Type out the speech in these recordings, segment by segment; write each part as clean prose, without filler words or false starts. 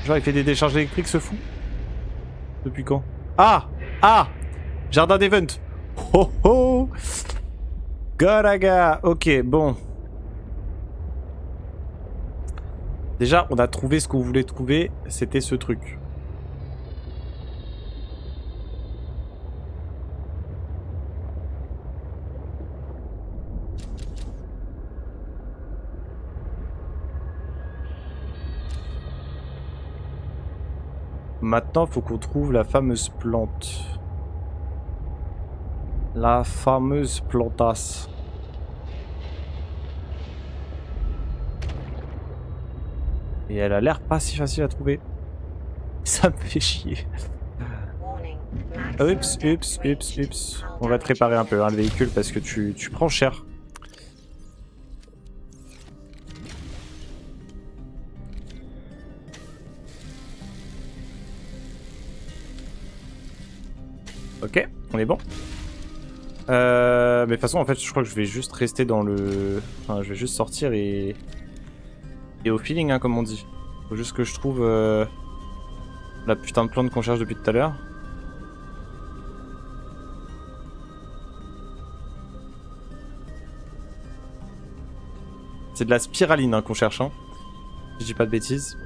Genre il fait des décharges électriques ce fou. Depuis quand? Ah! Ah! Jardin d'Event. Oh oh! Goraga! Ok, bon. Déjà, on a trouvé ce qu'on voulait trouver. C'était ce truc. Maintenant, faut qu'on trouve la fameuse plante. La fameuse plantasse. Et elle a l'air pas si facile à trouver. Ça me fait chier. Oups, oups, oups, oups. On va te réparer un peu hein, le véhicule parce que tu prends cher. Ok, on est bon. Mais de toute façon, en fait, je crois que je vais juste rester dans le... Enfin, je vais juste sortir et au feeling, hein, comme on dit. Faut juste que je trouve la putain de plante qu'on cherche depuis tout à l'heure. C'est de la spiraline hein, qu'on cherche, hein. Si je dis pas de bêtises.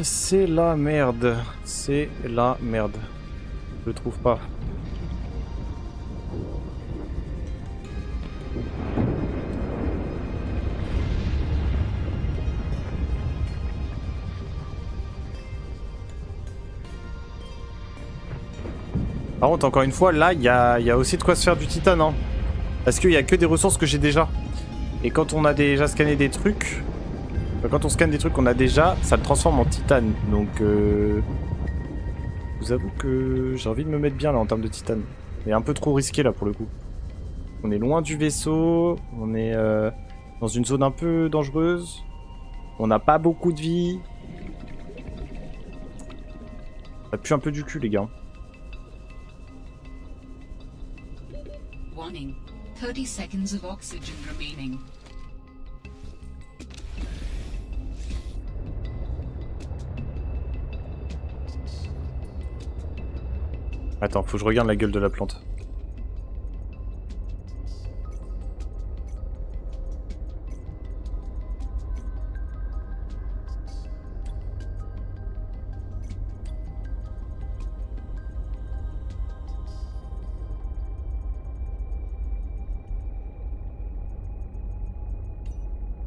C'est la merde. C'est la merde. Je le trouve pas. Par contre, encore une fois, là, il y a aussi de quoi se faire du titane. Hein. Parce qu'il y a que des ressources que j'ai déjà. Et quand on a déjà scanné des trucs... Quand on scanne des trucs qu'on a déjà, ça le transforme en titane. Donc, je vous avoue que j'ai envie de me mettre bien là en termes de titane. Mais un peu trop risqué là pour le coup. On est loin du vaisseau. On est dans une zone un peu dangereuse. On n'a pas beaucoup de vie. Ça pue un peu du cul les gars. Warning. 30 seconds of oxygen remaining. Attends, faut que je regarde la gueule de la plante.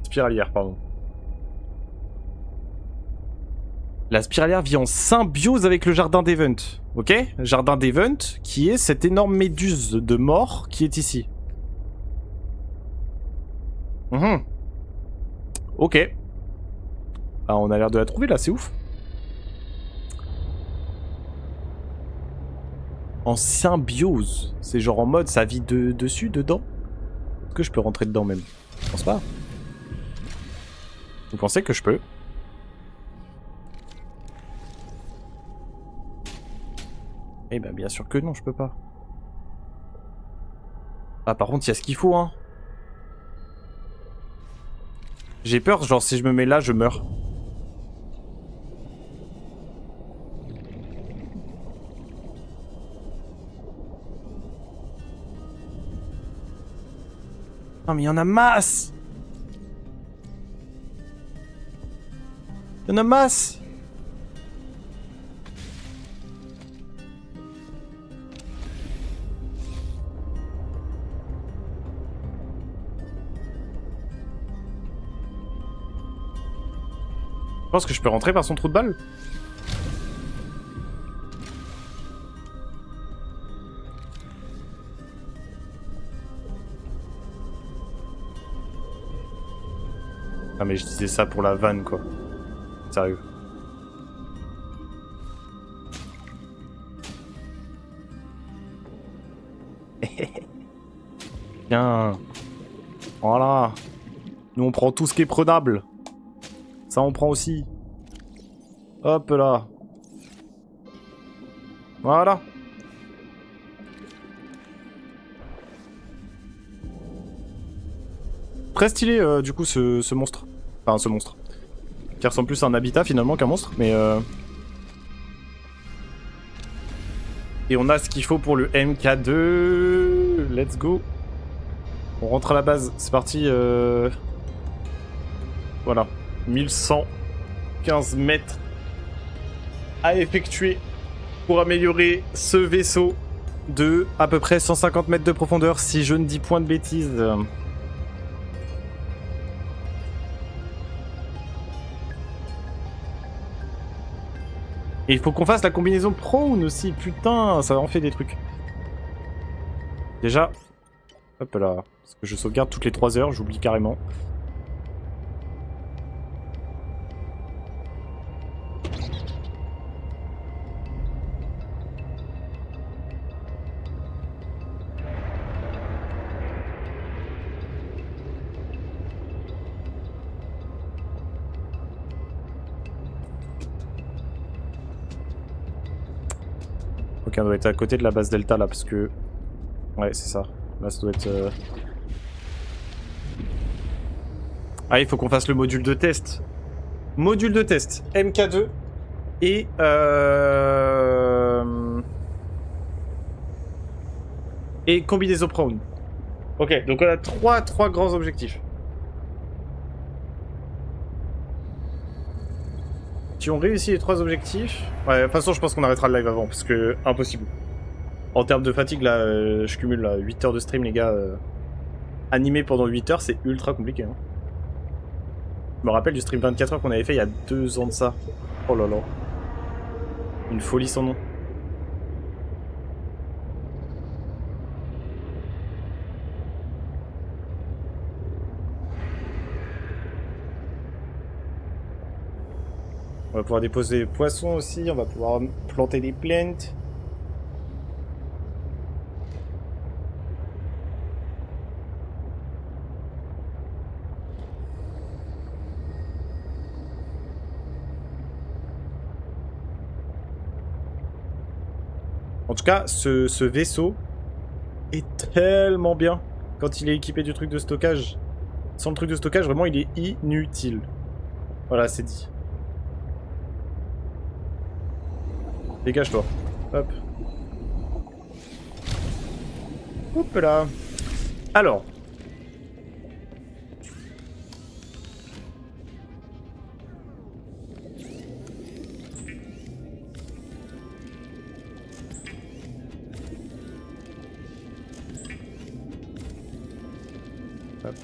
Spiralière, pardon. La spiralière vit en symbiose avec le jardin d'Event. Ok? Jardin d'Event, qui est cette énorme méduse de mort qui est ici. Ok. Ah, on a l'air de la trouver là, c'est ouf. En symbiose. C'est genre en mode ça vit dessus, dedans. Est-ce que je peux rentrer dedans même? Je pense pas. Vous pensez que je peux? Eh ben bien sûr que non, je peux pas. Ah par contre, il y a ce qu'il faut, hein. J'ai peur, genre si je me mets là, je meurs. Non mais il y en a masse. Il y en a masse. Je pense que je peux rentrer par son trou de balle. Ah mais je disais ça pour la vanne quoi. Sérieux. Tiens. Voilà. Nous on prend tout ce qui est prenable. Ça on prend aussi. Hop là. Voilà. Très stylé du coup ce monstre. Enfin ce monstre. Qui ressemble plus à un habitat finalement qu'un monstre. Mais Et on a ce qu'il faut pour le MK2. Let's go. On rentre à la base. C'est parti. Voilà. 1115 mètres à effectuer pour améliorer ce vaisseau de à peu près 150 mètres de profondeur si je ne dis point de bêtises. Et il faut qu'on fasse la combinaison prone aussi, putain, ça en fait des trucs. Déjà, hop là, parce que je sauvegarde toutes les 3 heures, j'oublie carrément. Ok, on doit être à côté de la base Delta là, parce que... Ouais, c'est ça. Là, ça doit être... Ah, il faut qu'on fasse le module de test. Module de test. MK2. Et... Et combinaison prone. Ok, donc on a trois grands objectifs. Si on réussit les 3 objectifs... Ouais, de toute façon, je pense qu'on arrêtera le live avant, parce que... Impossible. En termes de fatigue, là, je cumule là, 8 heures de stream, les gars. Animé pendant 8 heures, c'est ultra compliqué. Hein. Je me rappelle du stream 24 heures qu'on avait fait il y a 2 ans de ça. Oh là là. Une folie sans nom. On va pouvoir déposer des poissons aussi, on va pouvoir planter des plantes. En tout cas, ce vaisseau est tellement bien quand il est équipé du truc de stockage. Sans le truc de stockage, vraiment, il est inutile. Voilà, c'est dit. Dégage-toi. Hop. Hop là. Alors. Hop.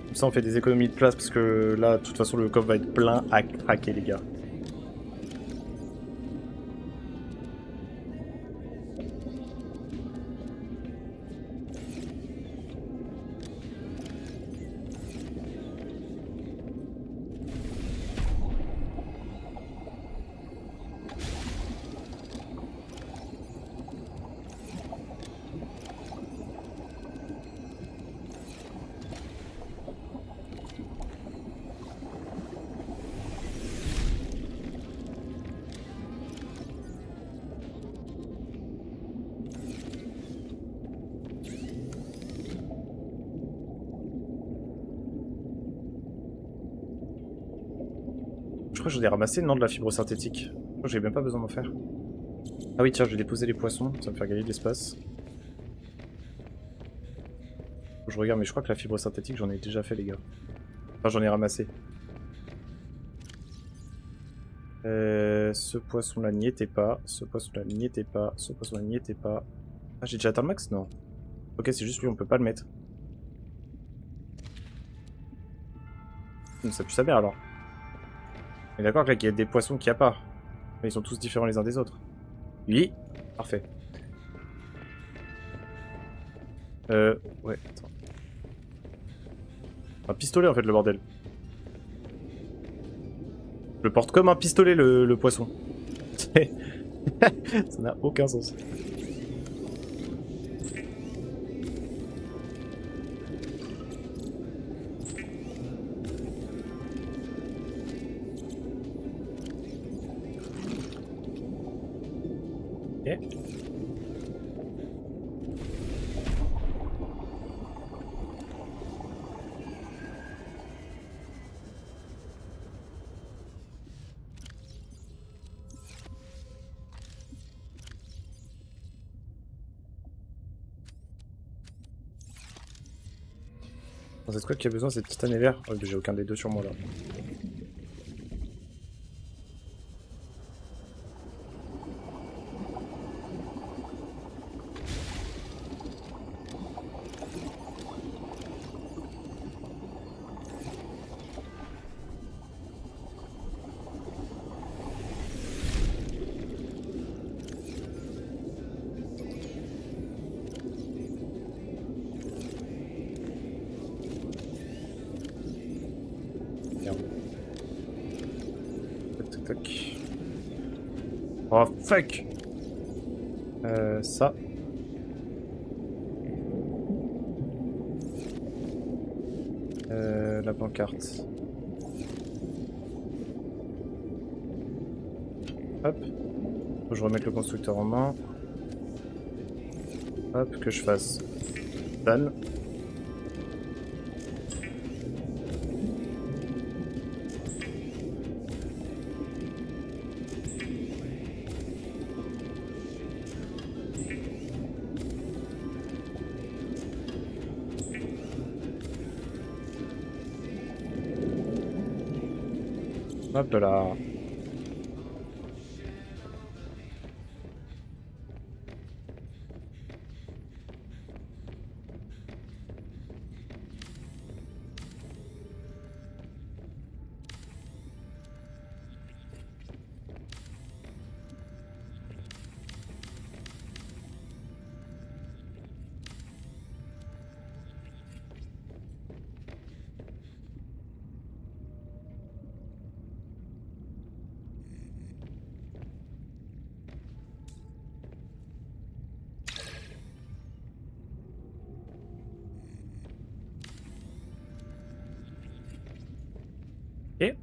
Comme ça on fait des économies de place parce que là de toute façon le coffre va être plein à craquer les gars. Je crois que j'en ai ramassé, non, de la fibre synthétique. Je crois que j'ai même pas besoin d'en faire. Ah oui, tiens, je vais déposer les poissons, ça va me faire gagner de l'espace. Je regarde, mais je crois que la fibre synthétique, j'en ai déjà fait, les gars. Enfin, j'en ai ramassé. Ce poisson-là n'y était pas. Ce poisson-là n'y était pas. Ce poisson-là n'y était pas. Ah, j'ai déjà atteint le max? Non. Ok, c'est juste lui, on peut pas le mettre. Ça pue sa mère alors. Mais d'accord qu'il y a des poissons qu'il n'y a pas. Mais ils sont tous différents les uns des autres. Oui, parfait. Ouais, attends. Un pistolet en fait le bordel. Je le porte comme un pistolet le poisson. Ça n'a aucun sens. Ok. C'est quoi qui a besoin, c'est titane et verre? Oh, j'ai aucun des deux sur moi là. Merde. Tac tac tac. Oh fuck! Ça. La pancarte. Hop. Faut que je remette le constructeur en main. Hop, que je fasse. Dan. Hop là. Et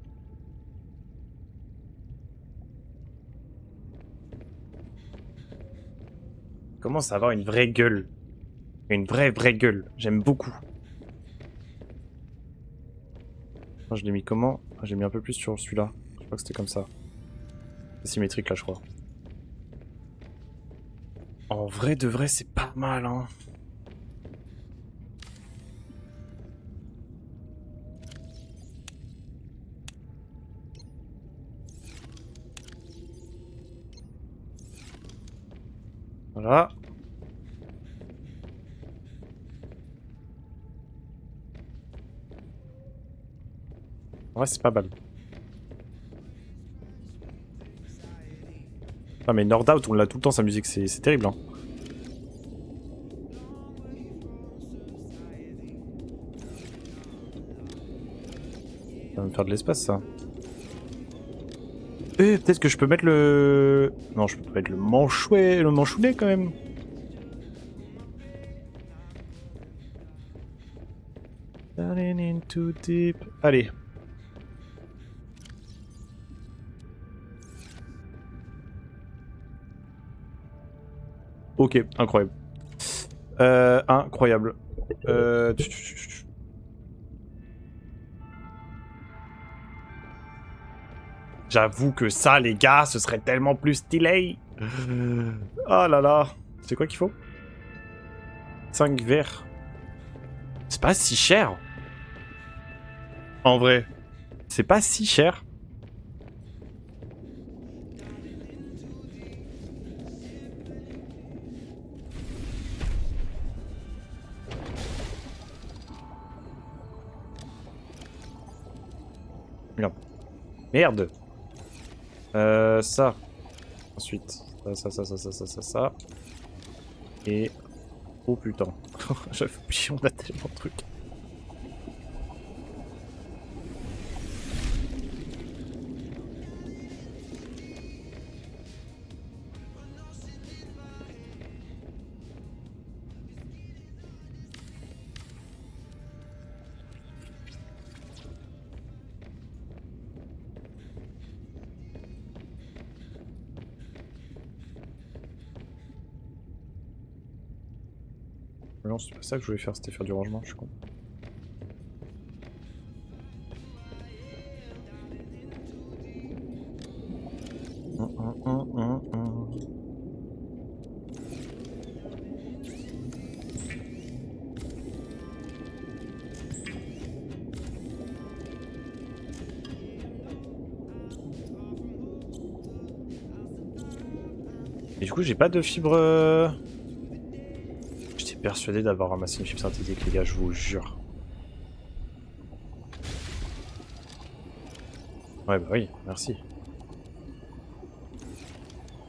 commence à avoir une vraie gueule. Une vraie gueule. J'aime beaucoup. Attends, je l'ai mis comment? Ah, j'ai mis un peu plus sur celui-là. Je crois que c'était comme ça. C'est symétrique là, je crois. En vrai de vrai, c'est pas mal, hein. Voilà. En vrai, c'est pas mal. Ah, mais Nordout, on l'a tout le temps, sa musique, c'est terrible, hein. Ça va me faire de l'espace, ça. Eh, peut-être que je peux mettre le... Non, je peux pas mettre le manchounet, quand même. Darling in too deep. Allez. Ok, incroyable. Incroyable. J'avoue que ça, les gars, ce serait tellement plus stylé. Oh là là. C'est quoi qu'il faut? 5 verres. C'est pas si cher. En vrai. C'est pas si cher. Merde. Merde. Ça. Ensuite, ça. Et... Oh putain. J'avais oublié, on a tellement de trucs. Non, c'est pas ça que je voulais faire, c'était faire du rangement, je suis con. Et du coup, j'ai pas de fibre... J'étais persuadé d'avoir ramassé une fibre synthétique, les gars, je vous jure. Ouais, bah oui, merci.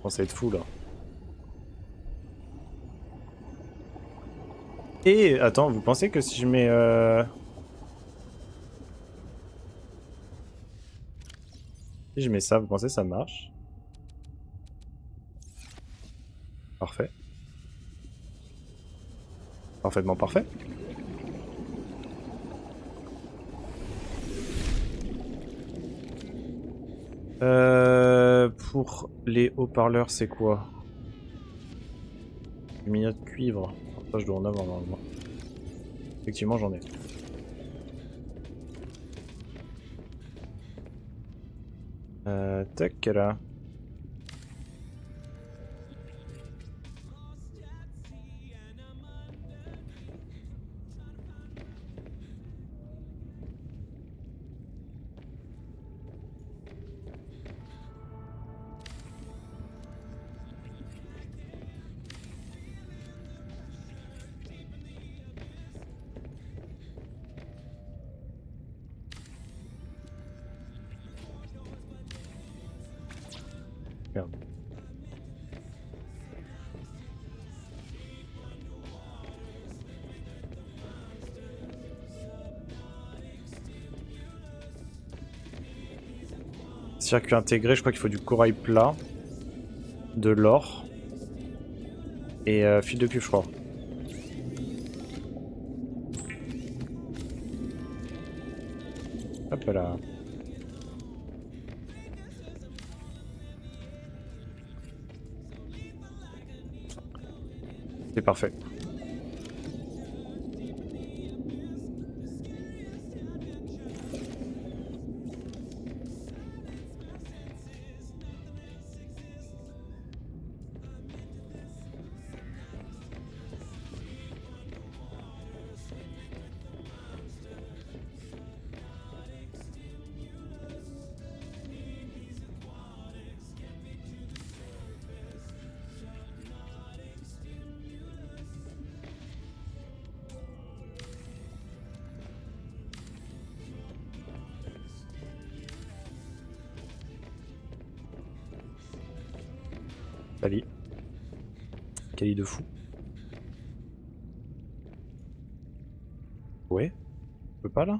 Bon, ça va être fou, là. Et, attends, vous pensez que si je mets... Si je mets ça, vous pensez que ça marche? Parfait. Parfaitement parfait. Pour les haut-parleurs, c'est quoi? Lumineux de cuivre. Ça, je dois en avoir normalement. Effectivement, j'en ai. Tac, là. Merde. Circuit intégré, je crois qu'il faut du corail plat, de l'or et fil de cuivre, je crois. Hop là. C'est parfait. Cali. Cali de fou. Ouais. On peut pas là?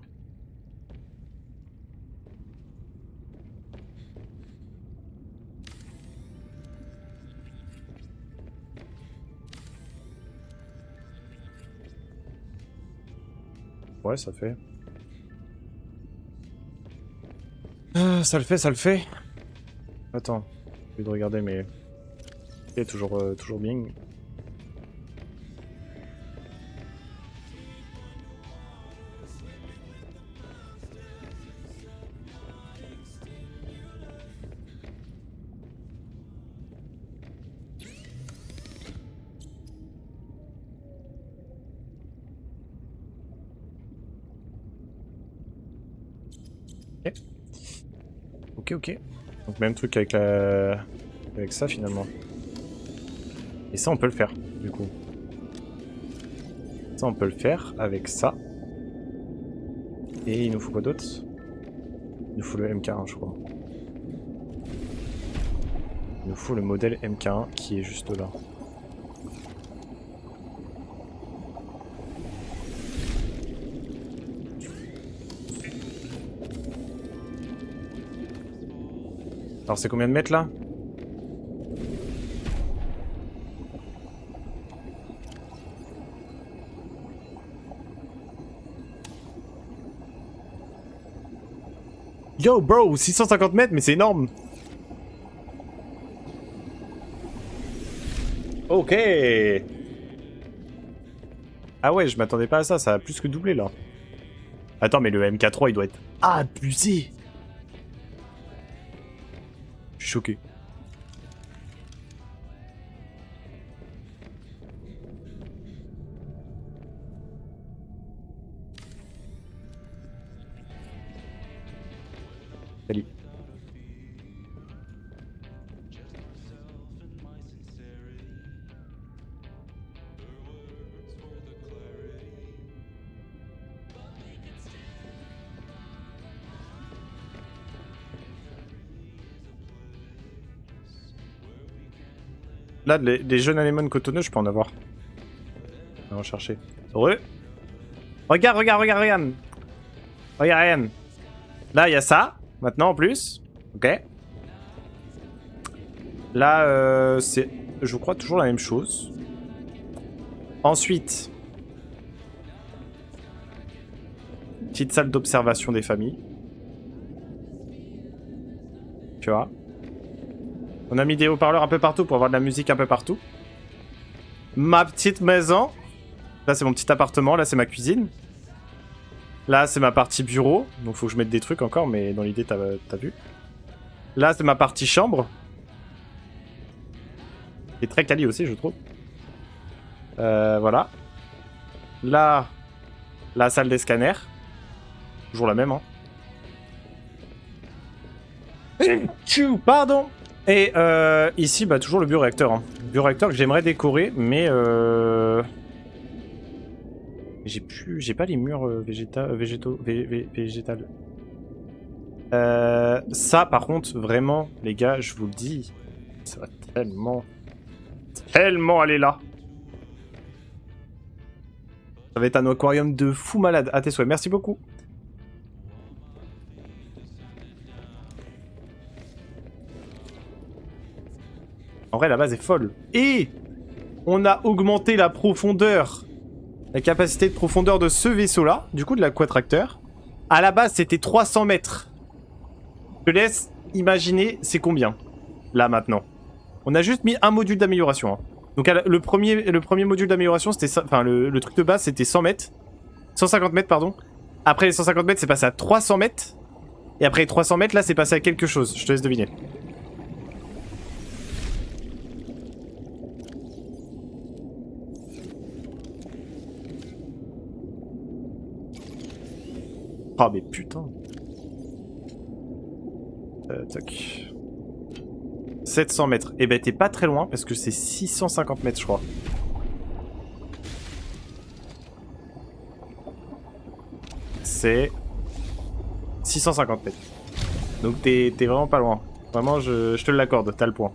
Ouais, ça fait. Ça le fait, ça le fait. Attends, j'ai de regarder mais... Ok, toujours bien. Ok. Donc même truc avec la... avec ça finalement. Et ça on peut le faire du coup. Ça on peut le faire avec ça. Et il nous faut quoi d'autre? Il nous faut le MK1 je crois. Il nous faut le modèle MK1 qui est juste là. Alors c'est combien de mètres là? Yo bro, 650 mètres, mais c'est énorme. Ok. Ah ouais, je m'attendais pas à ça, ça a plus que doublé là. Attends, mais le MK3 il doit être abusé. Je suis choqué. Salut. Là, des jeunes anémones cotonneux, je peux en avoir. On va chercher. Heureux. Regarde, regarde, regarde, regarde. Regarde, regarde. Là, il y a ça. Maintenant, en plus. Ok. Là, c'est, je crois, toujours la même chose. Ensuite. Petite salle d'observation des familles. Tu vois. On a mis des haut-parleurs un peu partout pour avoir de la musique un peu partout. Ma petite maison. Là, c'est mon petit appartement. Là, c'est ma cuisine. Là, c'est ma partie bureau. Donc, faut que je mette des trucs encore, mais dans l'idée, t'as vu. Là, c'est ma partie chambre. Qui est très quali aussi, je trouve. Voilà. Là, la salle des scanners. Toujours la même, hein. Pardon. Et ici, bah, toujours le bioréacteur. Hein. Bioréacteur que j'aimerais décorer, mais j'ai pas les murs végétales. Ça, par contre, vraiment, les gars, je vous le dis, ça va tellement aller là. Ça va être un aquarium de fou malade. À tes souhaits. Merci beaucoup. En vrai, la base est folle. Et on a augmenté la profondeur, la capacité de profondeur de ce vaisseau-là, du coup de l'aquatracteur. À la base, c'était 300 mètres. Je te laisse imaginer c'est combien, là, maintenant. On a juste mis un module d'amélioration. Hein. Donc le premier module d'amélioration, c'était, enfin, le truc de base, c'était 100 mètres. 150 mètres, pardon. Après les 150 mètres, c'est passé à 300 mètres. Et après les 300 mètres, là, c'est passé à quelque chose. Je te laisse deviner. Ah mais putain. Tac. 700 mètres. Eh ben t'es pas très loin parce que c'est 650 mètres je crois. C'est 650 mètres. Donc t'es vraiment pas loin. Vraiment je te l'accorde, t'as le point.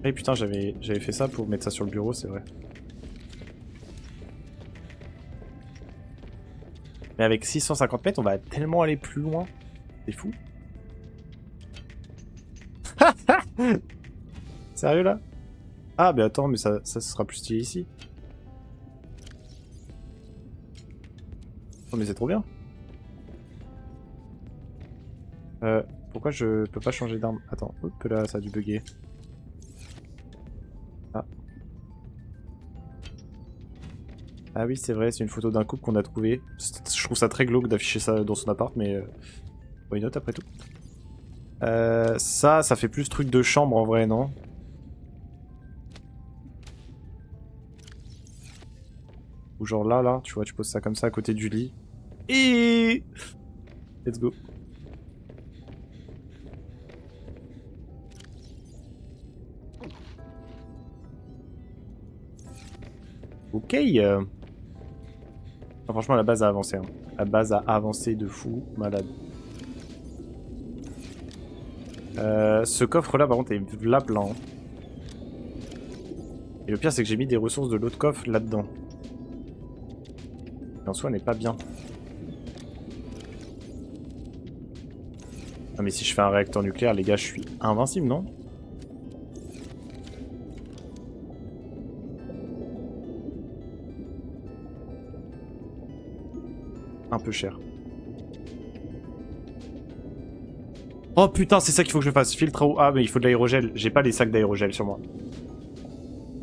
Eh putain, j'avais fait ça pour mettre ça sur le bureau, c'est vrai. Mais avec 650 mètres, on va tellement aller plus loin. C'est fou. Sérieux là? Ah, mais attends, mais ça sera plus stylé ici. Oh, mais c'est trop bien. Pourquoi je peux pas changer d'arme? Attends, hop là, ça a dû bugger. Ah. Ah oui, c'est vrai, c'est une photo d'un couple qu'on a trouvé. Je trouve ça très glauque d'afficher ça dans son appart, mais why not après tout. Ça fait plus truc de chambre en vrai, non? Ou genre là, tu vois, tu poses ça comme ça à côté du lit. Et let's go. Ok. Franchement, la base a avancé. Hein. La base a avancé de fou, malade. Ce coffre là par contre est là plein. Hein. Et le pire c'est que j'ai mis des ressources de l'autre coffre là-dedans. En soi n'est pas bien. Non mais si je fais un réacteur nucléaire les gars je suis invincible non? Un peu cher. Oh putain, c'est ça qu'il faut que je fasse. Filtre à eau. Ah, mais il faut de l'aérogel. J'ai pas les sacs d'aérogel sur moi.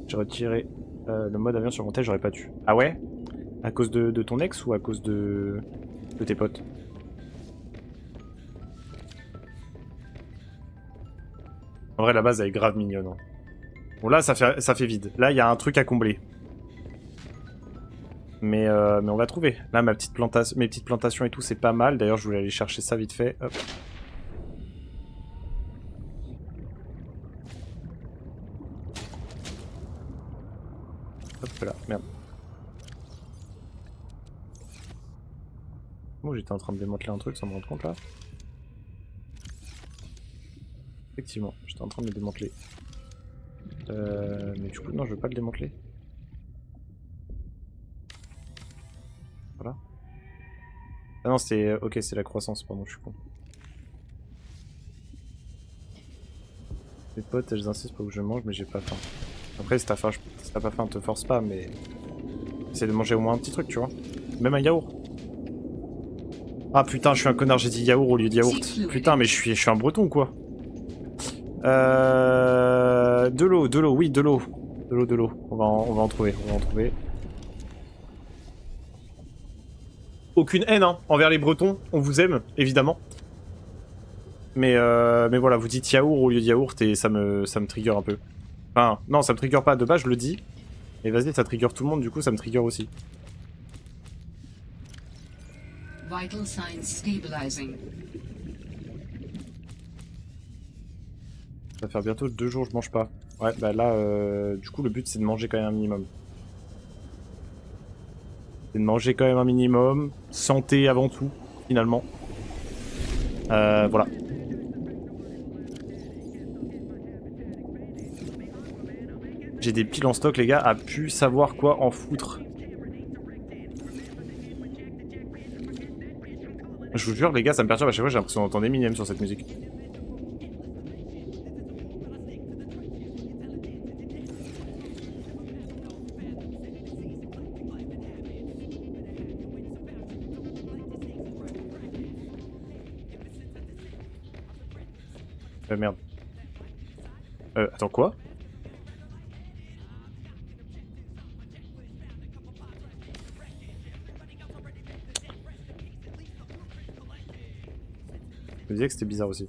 J'ai retiré le mode avion sur mon tel, j'aurais pas dû. Ah ouais? À cause de ton ex ou à cause de tes potes? En vrai, la base, elle est grave mignonne. Hein. Bon, là, ça fait vide. Là, il y a un truc à combler. Mais on va trouver. Là, mes petites plantations et tout, c'est pas mal. D'ailleurs, je voulais aller chercher ça vite fait. Hop. Hop là, merde. Bon, j'étais en train de démanteler un truc sans me rendre compte là. Effectivement, j'étais en train de le démanteler. Mais du coup, non, je veux pas le démanteler. Voilà. Ah non, c'est... Ok, c'est la croissance, pardon, je suis con. Mes potes, elles insistent pour que je mange, mais j'ai pas faim. Après, si t'as pas faim, te force pas, mais... Essaye de manger au moins un petit truc, tu vois. Même un yaourt. Ah putain, je suis un connard, j'ai dit yaourt au lieu de yaourt. Putain, mais je suis un breton ou quoi? De l'eau, oui, de l'eau. De l'eau. On va en trouver, Aucune haine hein, envers les Bretons, on vous aime, évidemment. Mais voilà, vous dites yaourt au lieu de yaourt et ça me trigger un peu. Enfin, non, ça me trigger pas de base, je le dis. Et vas-y, ça trigger tout le monde, du coup, ça me trigger aussi. Vital signs stabilizing. Ça va faire bientôt 2 jours, je mange pas. Ouais, bah là, du coup, le but, c'est de manger quand même un minimum. C'est de manger quand même un minimum. Santé avant tout, finalement. Voilà. J'ai des piles en stock, les gars, à pu savoir quoi en foutre. Je vous jure, les gars, ça me perturbe à chaque fois, j'ai l'impression d'entendre Eminem sur cette musique. Merde. Attends, quoi? Je me disais que c'était bizarre aussi.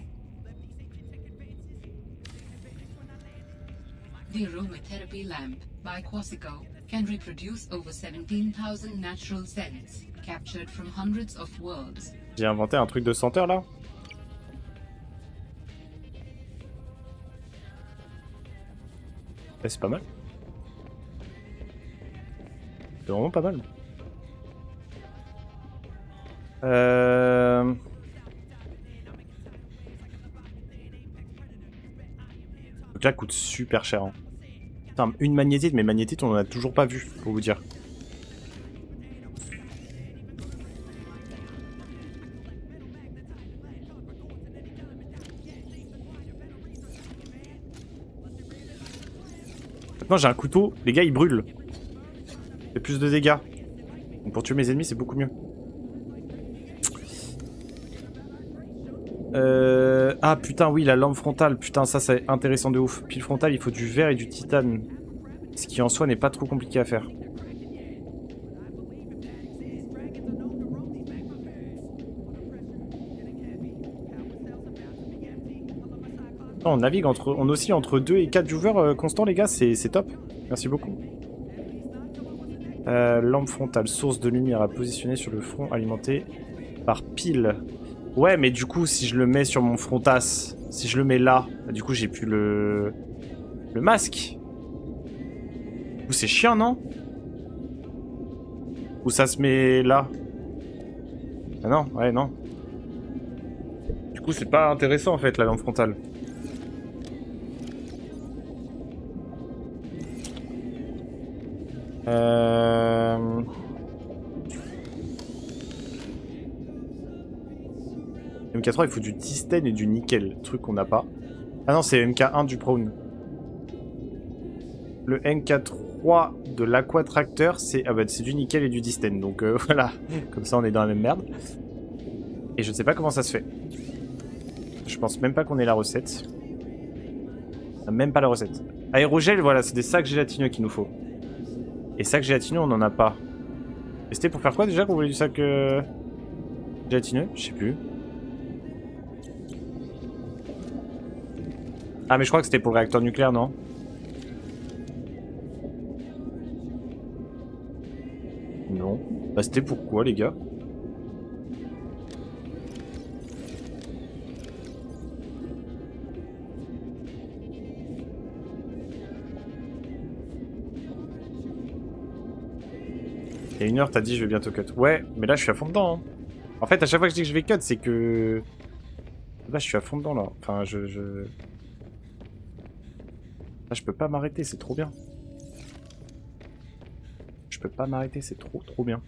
The aromatherapy lamp by Quasico can reproduce over 17,000 natural cells captured from hundreds of worlds. J'ai inventé un truc de senteur là? C'est pas mal. C'est vraiment pas mal. Le truc coûte super cher. Hein. Putain, une magnétite, mais magnétite on en a toujours pas vu, pour vous dire. Maintenant j'ai un couteau, les gars ils brûlent. C'est plus de dégâts. Donc pour tuer mes ennemis c'est beaucoup mieux. Ah putain oui la lampe frontale, putain ça c'est intéressant de ouf. Pile frontale il faut du verre et du titane. Ce qui en soi n'est pas trop compliqué à faire. On navigue entre, on oscille entre 2 et 4 viewers constants les gars, c'est top. Merci beaucoup. Lampe frontale, source de lumière à positionner sur le front alimenté par pile. Ouais mais du coup si je le mets sur mon frontas, si je le mets là, du coup j'ai plus le masque. Du coup c'est chiant non? Ou ça se met là? Ah non, ouais, non. Du coup, c'est pas intéressant en fait la lampe frontale. MK3, il faut du tungstène et du nickel, truc qu'on n'a pas. Ah non, c'est MK1 du Prawn. Le MK3 de l'Aquatracteur, c'est du nickel et du tungstène, donc voilà. Comme ça, on est dans la même merde. Et je ne sais pas comment ça se fait. Je pense même pas qu'on ait la recette. On a même pas la recette. Aérogel, voilà, c'est des sacs gélatineux qu'il nous faut. Et sacs gélatineux, on n'en a pas. Et c'était pour faire quoi déjà qu'on voulait du sac gélatineux? Je sais plus. Ah mais je crois que c'était pour le réacteur nucléaire, non? Non. Bah c'était pourquoi les gars? Il y a 1 heure, t'as dit je vais bientôt cut. Ouais, mais là je suis à fond dedans. Hein. En fait, à chaque fois que je dis que je vais cut, c'est que... Là je suis à fond dedans là. Enfin, Là je peux pas m'arrêter, c'est trop bien. Je peux pas m'arrêter, c'est trop bien.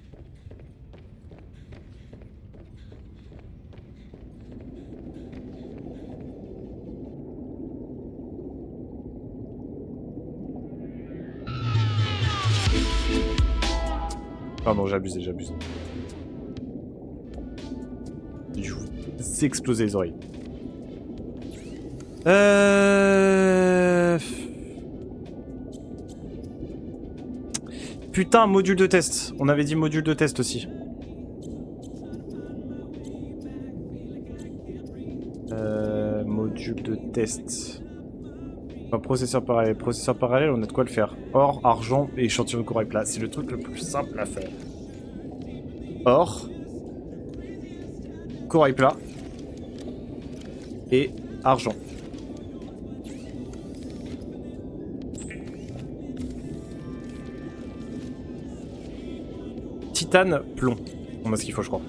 Pardon, j'ai abusé. Je vous ai explosé les oreilles. Putain, module de test. On avait dit module de test aussi. Module de test. Processeur parallèle. Processeur parallèle, on a de quoi le faire. Or, argent et échantillon de corail plat. C'est le truc le plus simple à faire. Or, corail plat et argent. Titane, plomb. On a ce qu'il faut, je crois.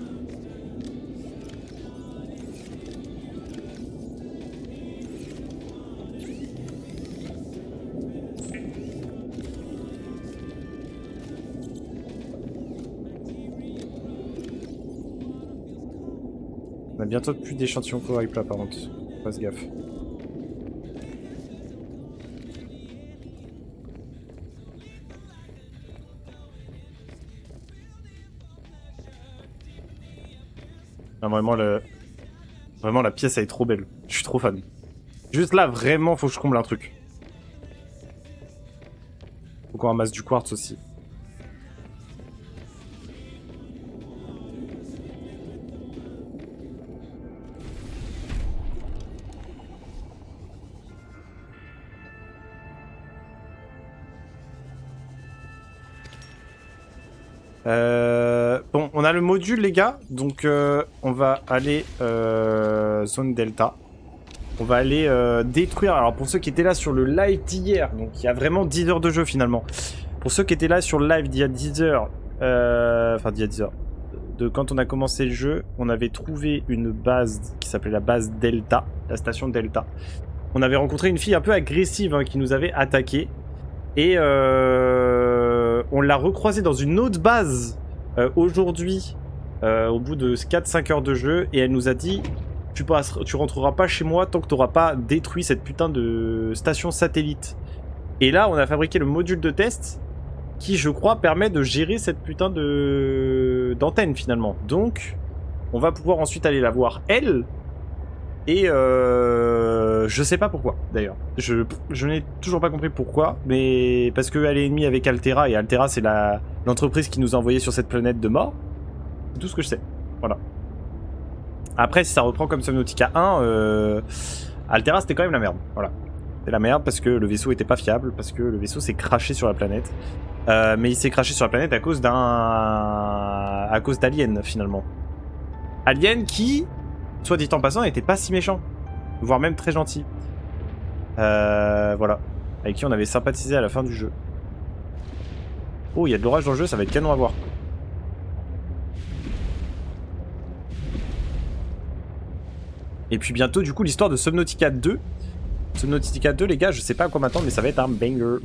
On a bientôt plus d'échantillons corail plat par contre. Fasse gaffe. Non, vraiment la pièce elle est trop belle. Je suis trop fan. Juste là vraiment faut que je comble un truc. Faut qu'on ramasse du quartz aussi. Bon, on a le module, les gars. Donc, on va aller zone delta. On va aller détruire. Alors, pour ceux qui étaient là sur le live d'hier, donc il y a vraiment 10 heures de jeu finalement. Pour ceux qui étaient là sur le live d'il y a 10 heures, enfin d'il y a 10 heures, de quand on a commencé le jeu, on avait trouvé une base qui s'appelait la base Delta, la station Delta. On avait rencontré une fille un peu agressive hein, qui nous avait attaqué. Et on l'a recroisée dans une autre base aujourd'hui, au bout de 4-5 heures de jeu, et elle nous a dit tu rentreras pas chez moi tant que tu n'auras pas détruit cette putain de station satellite. Et là, on a fabriqué le module de test qui, je crois, permet de gérer cette putain d'antenne finalement. Donc, on va pouvoir ensuite aller la voir elle. Et je sais pas pourquoi d'ailleurs. Je n'ai toujours pas compris pourquoi, mais parce qu'elle est ennemie avec Altera, et Altera c'est l'entreprise qui nous a envoyé sur cette planète de mort. C'est tout ce que je sais. Voilà. Après, si ça reprend comme Subnautica 1, Altera c'était quand même la merde. Voilà. C'est la merde parce que le vaisseau était pas fiable, parce que le vaisseau s'est craché sur la planète. Mais il s'est craché sur la planète à cause d'Alien finalement. Alien qui, soit dit en passant, n'était pas si méchant, voire même très gentil. Voilà. Avec qui on avait sympathisé à la fin du jeu. Oh, il y a de l'orage dans le jeu, ça va être canon à voir. Et puis bientôt, du coup, l'histoire de Subnautica 2. Subnautica 2, les gars, je sais pas à quoi m'attendre, mais ça va être un banger.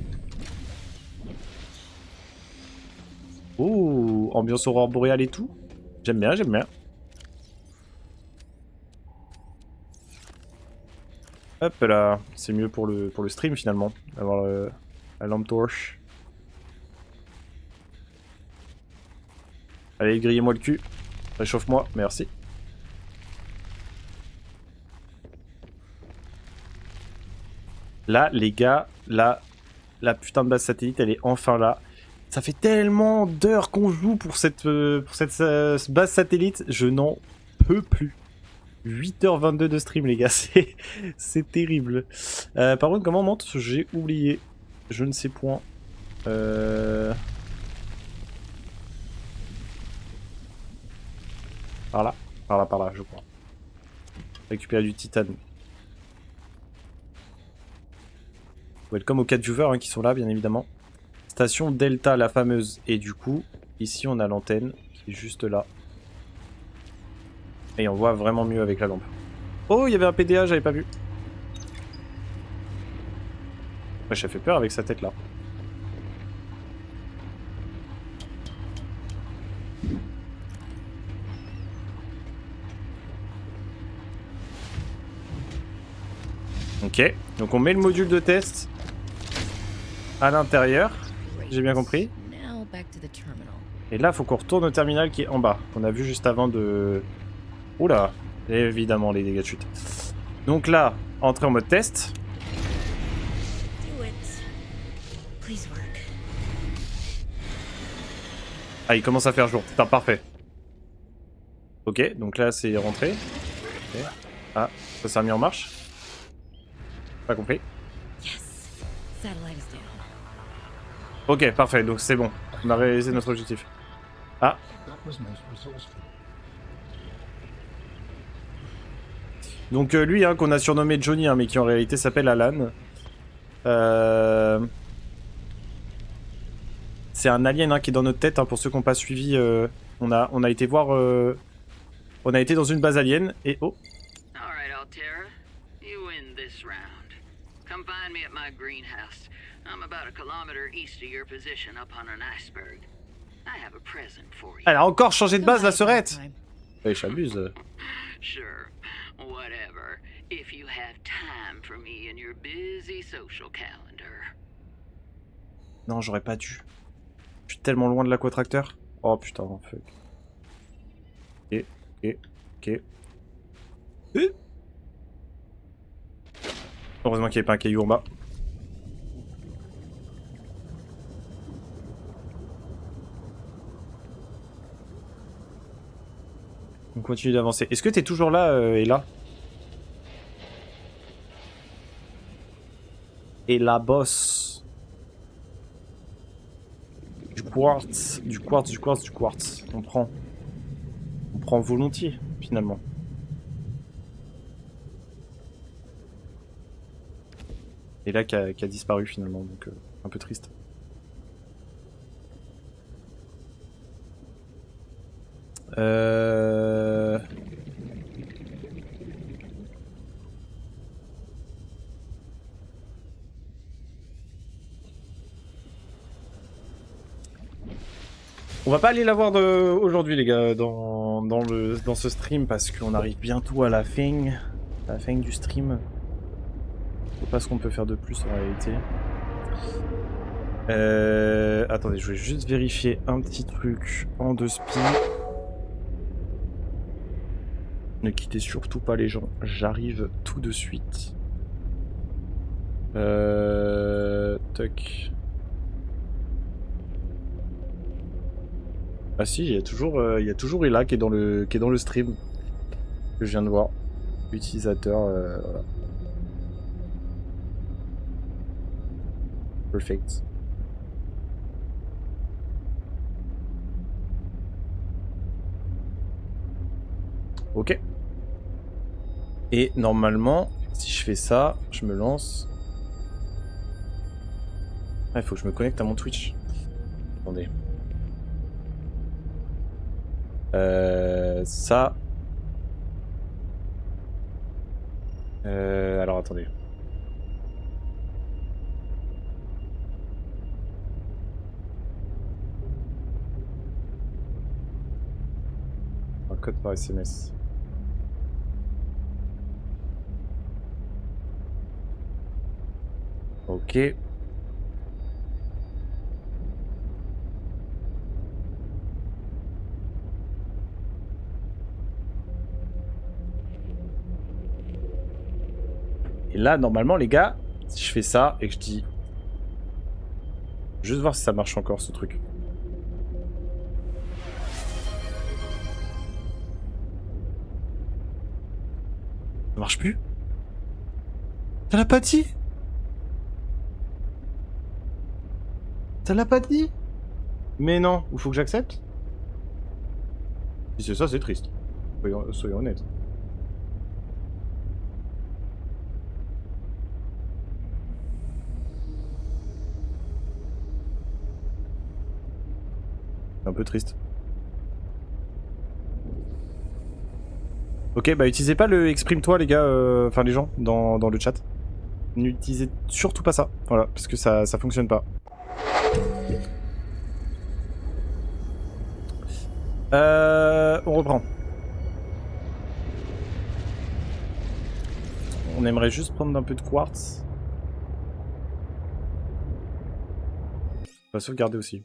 Oh, ambiance aurore boréale et tout. J'aime bien, j'aime bien. Hop là, c'est mieux pour le stream finalement, d'avoir la lampe torche. Allez, grillez-moi le cul. Réchauffe-moi, merci. Là, les gars, là, la putain de base satellite, elle est enfin là. Ça fait tellement d'heures qu'on joue pour cette base satellite, je n'en peux plus. 8h22 de stream, les gars, c'est terrible. Par contre, comment on monte? J'ai oublié. Je ne sais point. Par là, par là, je crois. Récupérer du titane. Welcome aux 4 viewers hein, qui sont là, bien évidemment. Station Delta, la fameuse. Et du coup, ici, on a l'antenne qui est juste là. Et on voit vraiment mieux avec la lampe. Oh, il y avait un PDA, j'avais pas vu. Ouais, ça fait peur avec sa tête là. Ok, donc on met le module de test à l'intérieur, j'ai bien compris. Et là, faut qu'on retourne au terminal qui est en bas, qu'on a vu juste avant de... Oula, évidemment les dégâts de chute. Donc là, entrer en mode test. Ah, il commence à faire jour, putain, parfait. Ok, donc là c'est rentré. Okay. Ah, ça s'est remis en marche. Pas compris. Ok, parfait, donc c'est bon. On a réalisé notre objectif. Ah. Donc lui, hein, qu'on a surnommé Johnny, hein, mais qui en réalité s'appelle Alan. C'est un alien hein, qui est dans notre tête, hein, pour ceux qui n'ont pas suivi. On a été voir... On a été dans une base alien, et oh. Alright, Altera. You win this round. Come find me at my greenhouse. I'm about a kilometer east of your position up on an iceberg. I have a present for you. Elle a encore changé de base, la sœurette. Ouais, j'abuse. Sure, whatever. If you have time for me in your busy social calendar. Non, j'aurais pas dû. Je suis tellement loin de l'aquatracteur. Oh putain, fuck. Ok. Heureusement qu'il n'y avait pas un caillou en bas. On continue d'avancer. Est-ce que t'es toujours là, Ella? Et la bosse. Du quartz. On prend. On prend volontiers, finalement. Et là, qui a disparu, finalement. Donc, un peu triste. On va pas aller la voir aujourd'hui les gars dans ce stream parce qu'on arrive bientôt à la fin du stream. Je sais pas ce qu'on peut faire de plus en réalité. Attendez, je vais juste vérifier un petit truc en 2 spi. Ne quittez surtout pas les gens, j'arrive tout de suite. Toc. Ah si, il y a toujours Ella qui est dans le stream que je viens de voir. Utilisateur, voilà. Perfect. Ok. Et normalement, si je fais ça, je me lance. Ah, il faut que je me connecte à mon Twitch. Attendez. Ça. Alors attendez. Un code par SMS. Ok. Et là, normalement, les gars, si je fais ça et que je dis... Juste voir si ça marche encore, ce truc. Ça marche plus? Ça l'a pas dit? Ça l'a pas dit? Mais non, il faut que j'accepte? Si c'est ça, c'est triste. Soyons honnêtes. C'est un peu triste. Ok, bah utilisez pas le exprime-toi les gars, enfin les gens, dans le chat. N'utilisez surtout pas ça, voilà, parce que ça fonctionne pas. On reprend. On aimerait juste prendre un peu de quartz. On va sauvegarder aussi.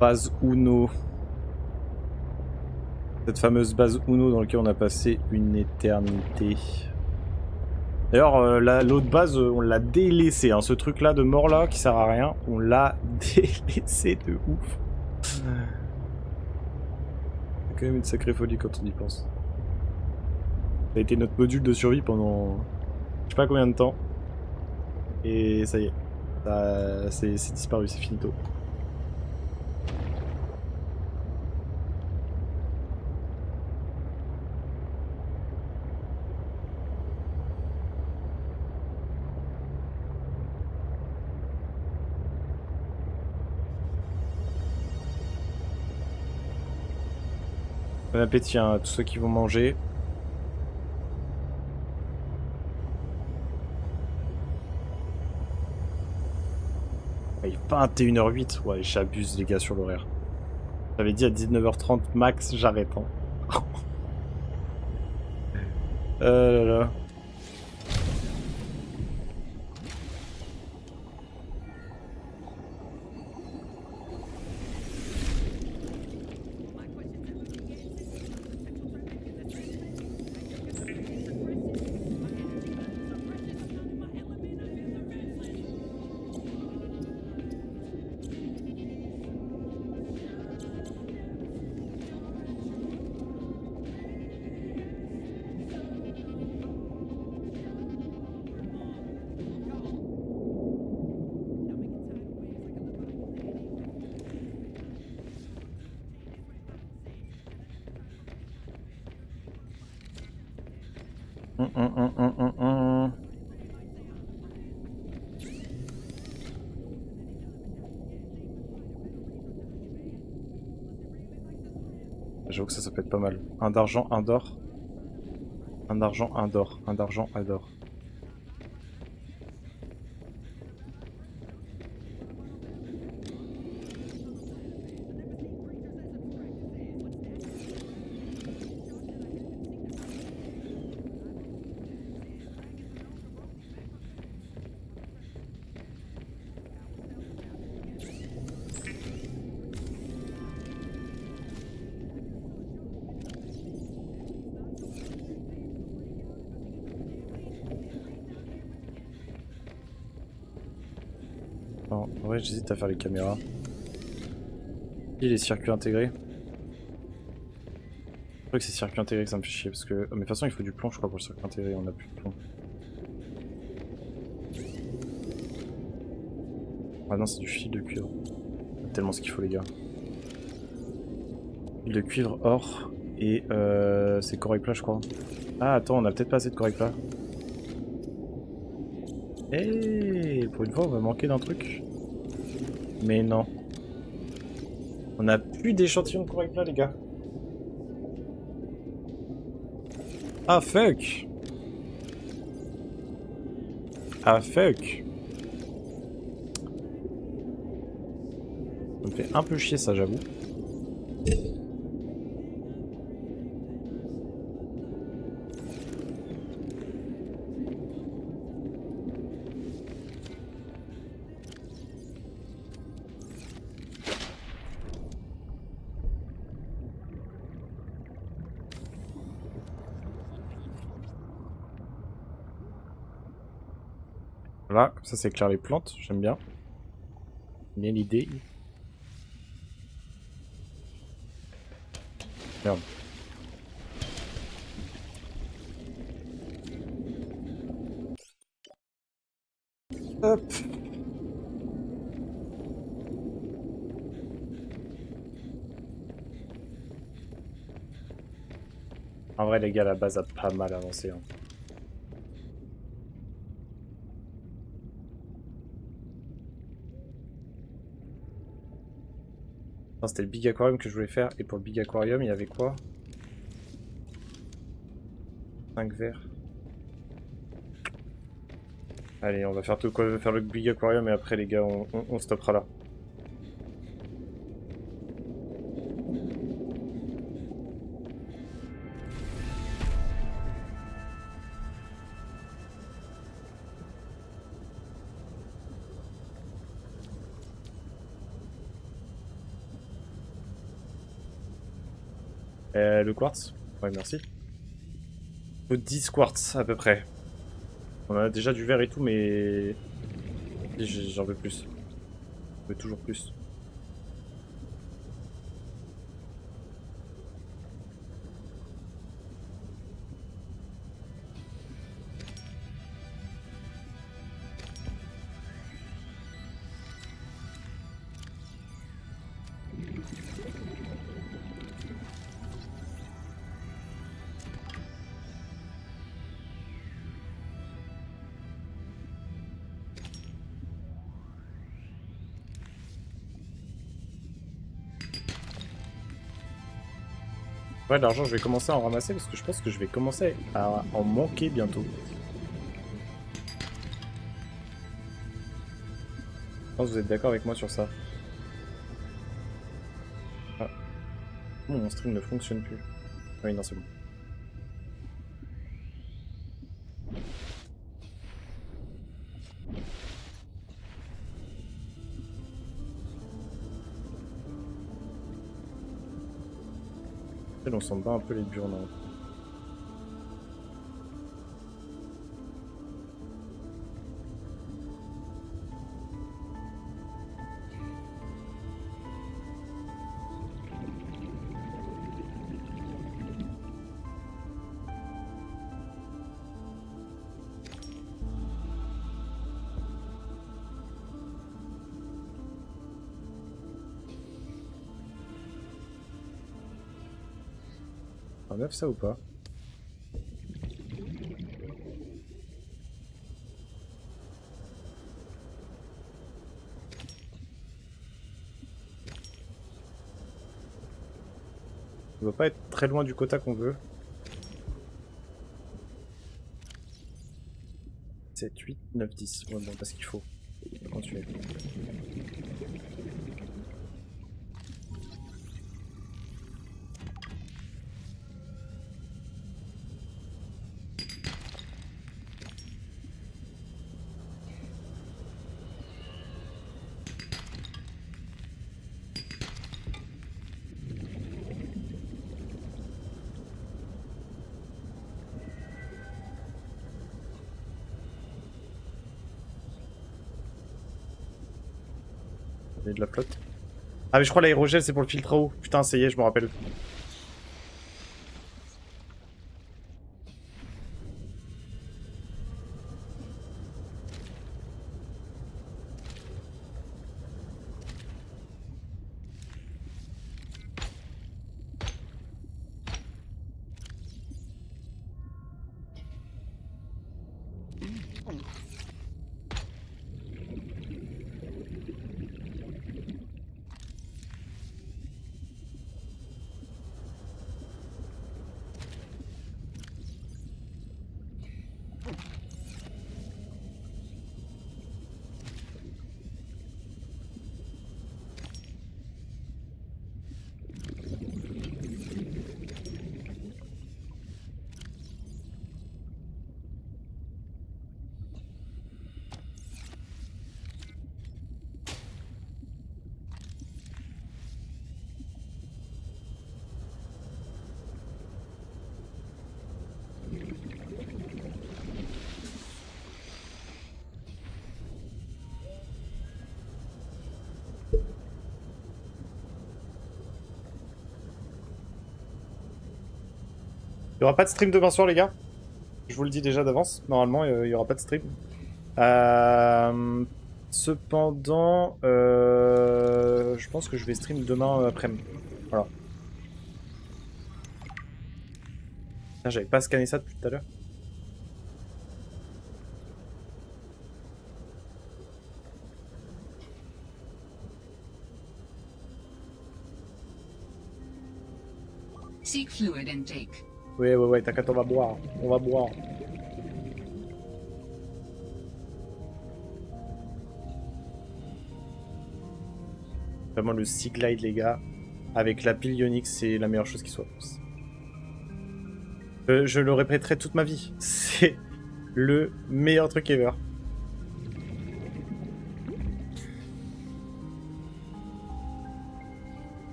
Base Uno. Cette fameuse base Uno dans laquelle on a passé une éternité. D'ailleurs, l'autre base, on l'a délaissé. Hein. Ce truc là de mort là qui sert à rien, on l'a délaissé de ouf. C'est quand même une sacrée folie quand on y pense. Ça a été notre module de survie pendant je sais pas combien de temps. Et ça y est. C'est disparu, c'est finito. Bon appétit hein, à tous ceux qui vont manger. Il est 21h08. Ouais, j'abuse les gars sur l'horaire. J'avais dit à 19h30 max, j'arrête. Hein. Là là. J'avoue que ça peut être pas mal. Un d'argent, un d'or. Un d'argent, un d'or. Un d'argent, un d'or. En vrai, j'hésite à faire les caméras. Et les circuits intégrés. Je crois que c'est circuit intégré que ça me fait chier parce que. Mais de toute façon, il faut du plomb, je crois, pour le circuit intégré. On a plus de plomb. Ah non, c'est du fil de cuivre. Tellement ce qu'il faut, les gars. Fil de cuivre, or Et c'est corail plat, je crois. Ah, attends, on a peut-être pas assez de corail plat. Eh, pour une fois, on va manquer d'un truc. Mais non. On a plus d'échantillons de corail plat, les gars. Ah, fuck. Ah, fuck. Ça me fait un peu chier, ça, j'avoue. Voilà, comme ça, c'est clair les plantes, j'aime bien. J'aime bien l'idée. Merde. Hop. En vrai, les gars, la base a pas mal avancé. Hein. C'était le Big Aquarium que je voulais faire. Et pour le Big Aquarium, il y avait quoi? 5 verres. Allez, on va faire tout quoi, faire le Big Aquarium et après les gars, on stoppera là. Le quartz? Ouais, merci. Faut 10 quartz à peu près. On a déjà du verre et tout, mais j'en veux plus. Je veux toujours plus. Ouais, l'argent, je vais commencer à en ramasser parce que je pense que je vais commencer à en manquer bientôt. Je pense que vous êtes d'accord avec moi sur ça. Ah. Mon stream ne fonctionne plus. Oui, non, c'est bon. On s'en bat un peu les burnes. Hein. On enlève ça ou pas? On doit pas être très loin du quota qu'on veut. 7, 8, 9, 10. Ouais, bon, pas ce qu'il faut. On va continuer. Il y a de la flotte. Ah mais je crois l'aérogel c'est pour le filtre à eau. Putain ça y est, je me rappelle. Il y aura pas de stream demain soir, les gars. Je vous le dis déjà d'avance. Normalement, il y aura pas de stream. Cependant, je pense que je vais stream demain après-midi. Voilà. Putain, j'avais pas scanné ça depuis tout à l'heure. Seek fluid intake. Ouais, t'inquiète, on va boire. On va boire. Vraiment le Sea Glide, les gars. Avec la pile ionique, c'est la meilleure chose qui soit. Je le répéterai toute ma vie. C'est le meilleur truc ever.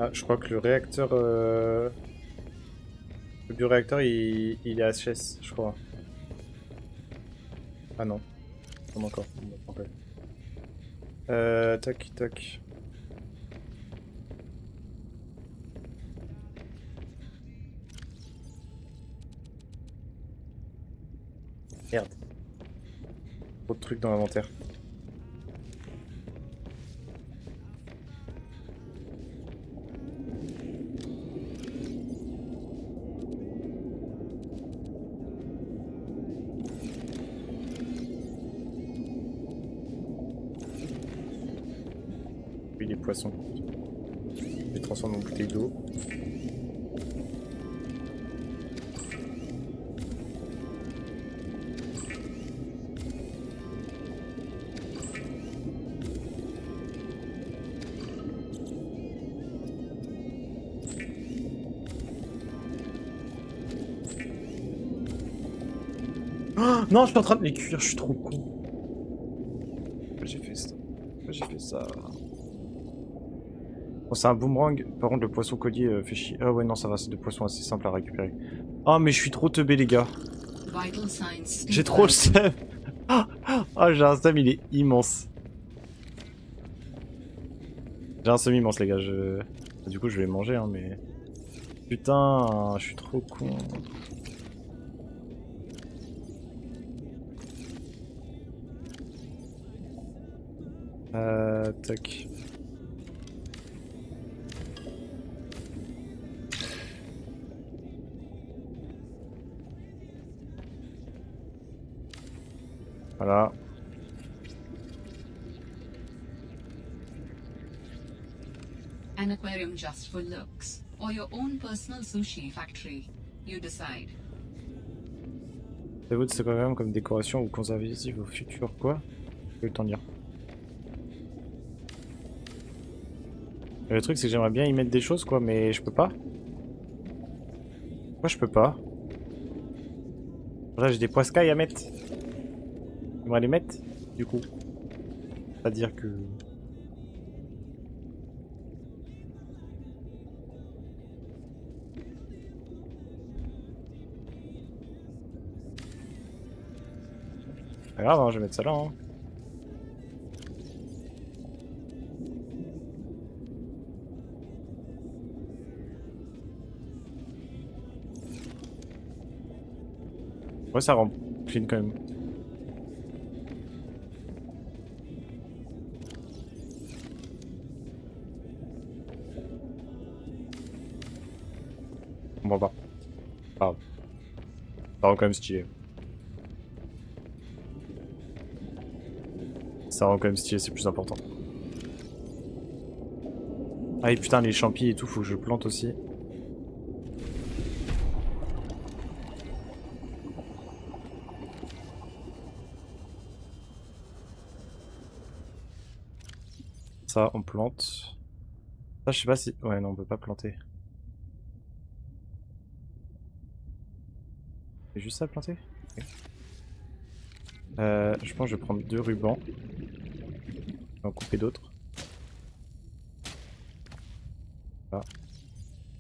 Ah, je crois que le réacteur... Le bioréacteur, il est HS, je crois. Ah non. Non encore. Tac, tac. Merde. Trop de trucs dans l'inventaire. Oui, les poissons. Je les transforme en bouteille d'eau. Oh, non, je suis en train de les cuire, je suis trop con. Pourquoi j'ai fait ça? Pourquoi j'ai fait ça? Bon, c'est un boomerang. Par contre, le poisson collier fait chier. Ah ouais, non, ça va, c'est des poissons assez simples à récupérer. Ah, mais je suis trop teubé, les gars. J'ai trop le seum. Ah, j'ai un seum, il est immense. J'ai un seum immense, les gars. Du coup, je vais manger, hein, mais... Putain, je suis trop con. Tac. Voilà. An aquarium just for looks, or your own personal sushi factory. You decide. C'est votre c'est quand même comme décoration ou conservative au futur, quoi? Je vais le temps de dire. Le truc c'est que j'aimerais bien y mettre des choses, quoi, mais je peux pas. Pourquoi je peux pas? Là j'ai des poiscailles à mettre. J'aimerais les mettre, du coup. C'est-à-dire que... Pas grave, hein, je vais mettre ça là. Hein. Ouais, ça rend clean quand même. On va pas. Ah, ça rend quand même stylé. Ça rend quand même stylé, c'est plus important. Ah et putain, les champis et tout, faut que je plante aussi. Ça, on plante. Ça, je sais pas si... Ouais, non, on peut pas planter. C'est juste ça, planter? Ok. Je pense que je vais prendre 2 rubans. Je vais en couper d'autres. Voilà.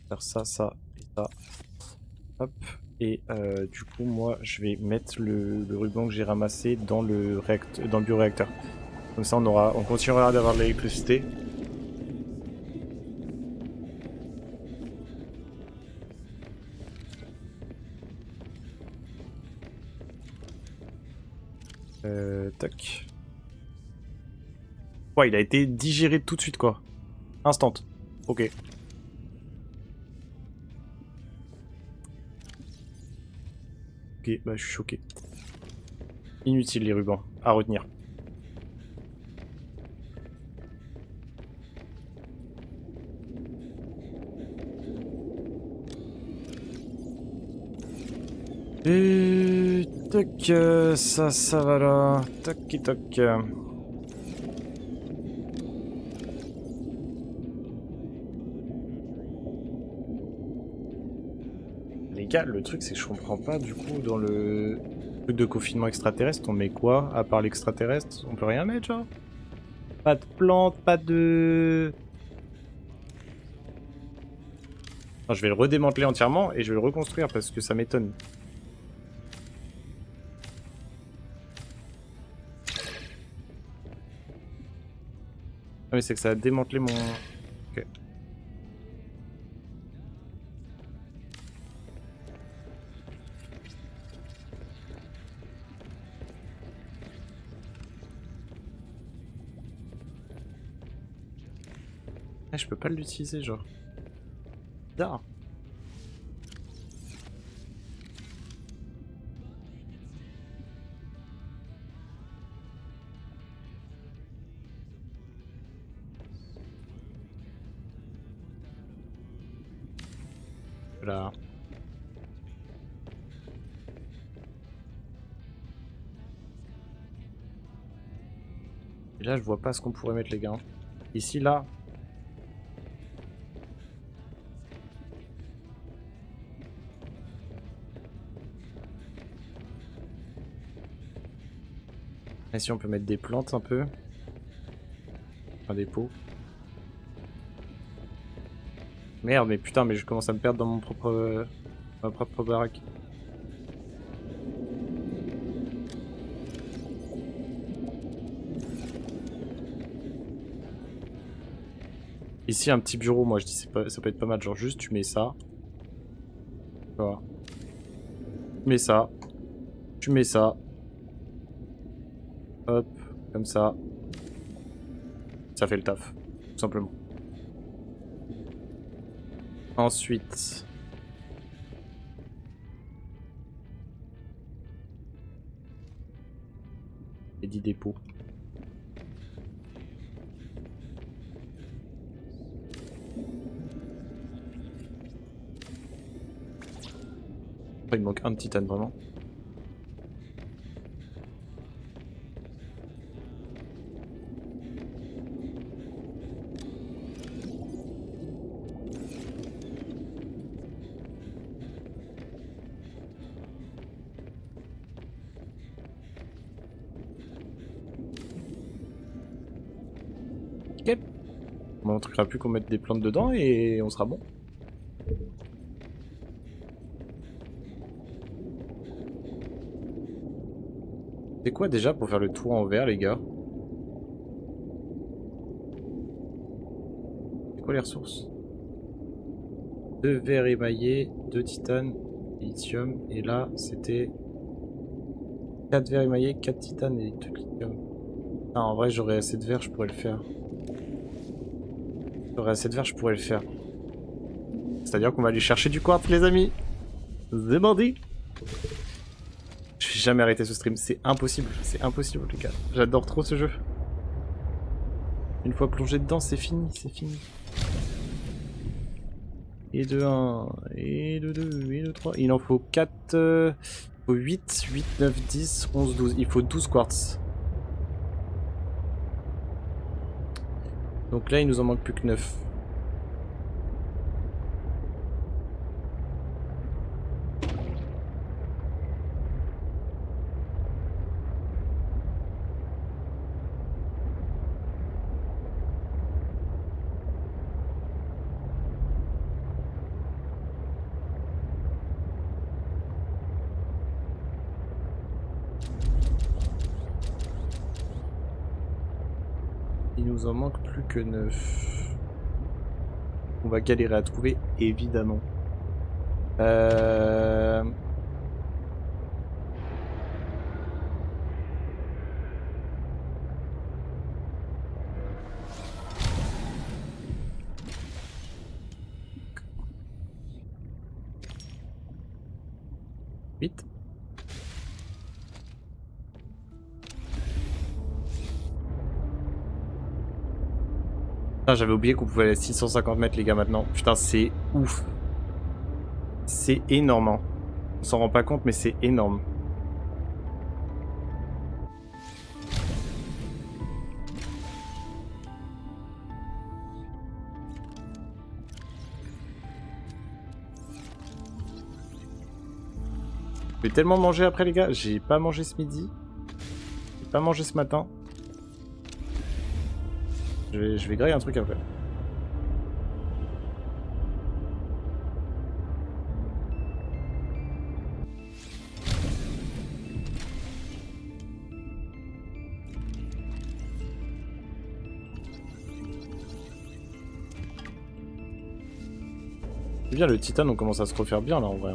Faire ça, ça et ça. Hop. Et du coup, moi, je vais mettre le ruban que j'ai ramassé dans le dans le bioréacteur. Comme ça, on continuera d'avoir de l'électricité. Tac. Ouais, il a été digéré tout de suite, quoi. Instant. Ok. Ok, bah je suis choqué. Inutile les rubans, à retenir. Et tac, ça va là. Tac et tac. Les gars, le truc c'est que je comprends pas du coup dans le truc de confinement extraterrestre, on met quoi à part l'extraterrestre? On peut rien mettre genre? Pas de plantes, pas de... Enfin, je vais le redémanteler entièrement et je vais le reconstruire parce que ça m'étonne. Ah mais c'est que ça a démantelé mon... Ok. Ah, je peux pas l'utiliser genre. Bizarre. Voilà. Et là je vois pas ce qu'on pourrait mettre les gars. Ici là. Ici on peut mettre des plantes un peu. Enfin des pots. Merde mais putain mais je commence à me perdre dans mon propre... ma propre baraque. Ici un petit bureau moi je dis ça peut être pas mal. Genre juste tu mets ça. Voilà. Tu mets ça. Tu mets ça. Hop. Comme ça. Ça fait le taf. Tout simplement. Ensuite... et 10 dépôts. Il me manque un de titane vraiment. Ok. Bon, on truquera plus qu'on mette des plantes dedans et on sera bon. C'est quoi déjà pour faire le toit en verre les gars? C'est quoi les ressources? 2 verres émaillés, 2 titane, lithium, et là c'était 4 verres émaillés, 4 titanes et 2 lithium. Ah, en vrai, j'aurais assez de verres, je pourrais le faire. J'aurais assez de verres, je pourrais le faire. C'est-à-dire qu'on va aller chercher du quartz, les amis. C'est bandit. Je vais jamais arrêter ce stream, c'est impossible, les gars. J'adore trop ce jeu. Une fois plongé dedans, c'est fini, c'est fini. Et de 1, et de 2, et de 3. Il en faut 4, il faut 8, 8, 9, 10, 11, 12. Il faut 12 quartz. Donc là, il nous en manque plus que 9. Il nous en manque plus que 9. On va galérer à trouver, évidemment. Vite. J'avais oublié qu'on pouvait aller à 650 mètres les gars maintenant. Putain c'est ouf. C'est énorme hein. On s'en rend pas compte mais c'est énorme. Je vais tellement manger après les gars. J'ai pas mangé ce midi. J'ai pas mangé ce matin. Je vais griller un truc après. C'est bien, le titane on commence à se refaire bien là en vrai.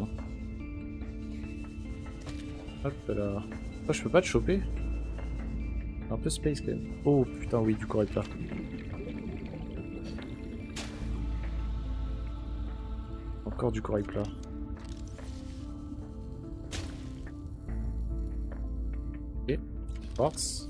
Hop là. Oh, je peux pas te choper? Un peu space quand même. Oh putain oui, du corail plat. Encore du corail plat. Ok, force.